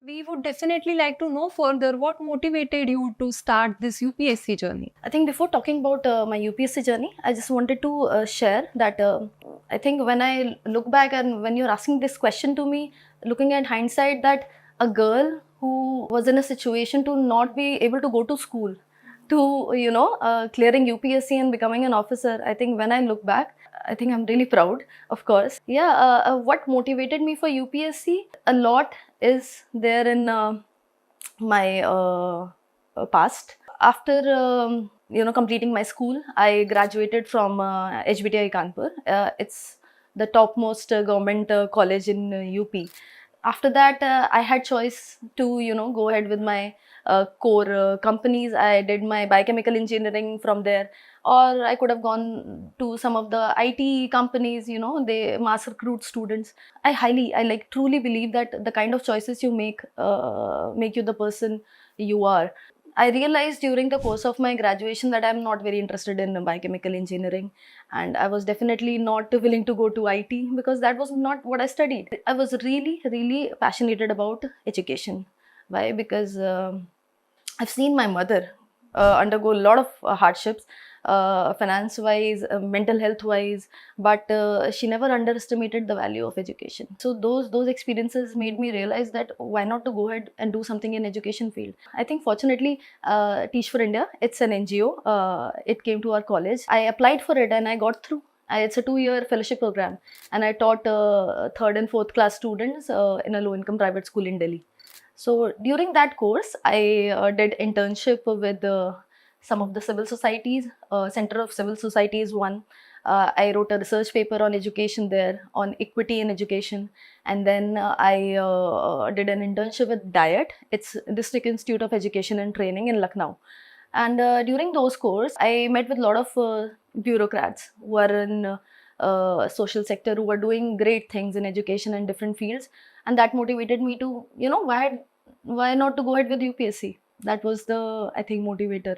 We would definitely like to know further what motivated you to start this UPSC journey. I think before talking about my UPSC journey, I just wanted to share that I think when I look back and when you're asking this question to me, looking at hindsight, that a girl who was in a situation to not be able to go to school, to clearing UPSC and becoming an officer, I think when I look back, I think I'm really proud, of course. Yeah, what motivated me for UPSC? A lot is there in my past. After completing my school, I graduated from HBTI Kanpur. It's the topmost government college in UP. After that, I had choice to go ahead with my core companies. I did my biochemical engineering from there, or I could have gone to some of the IT companies. They mass recruit students. I like truly believe that the kind of choices you make you the person you are. I realized during the course of my graduation that I'm not very interested in biochemical engineering, and I was definitely not willing to go to IT because that was not what I studied. I was really, really passionate about education. Why? Because I've seen my mother undergo a lot of hardships, finance wise, mental health wise, but she never underestimated the value of education. So those experiences made me realize that why not to go ahead and do something in education field. I think fortunately, Teach for India, it's an NGO. It came to our college. I applied for it and I got through. It's a 2-year fellowship program, and I taught third and fourth class students in a low income private school in Delhi. So during that course, I did internship with some of the civil societies. Center of Civil Societies one. I wrote a research paper on education there, on equity in education, and then I did an internship with DIET. It's District Institute of Education and Training in Lucknow. And during those course, I met with a lot of bureaucrats who are in social sector, who are doing great things in education and different fields, and that motivated me to why not to go ahead with UPSC. That was the, I think, motivator.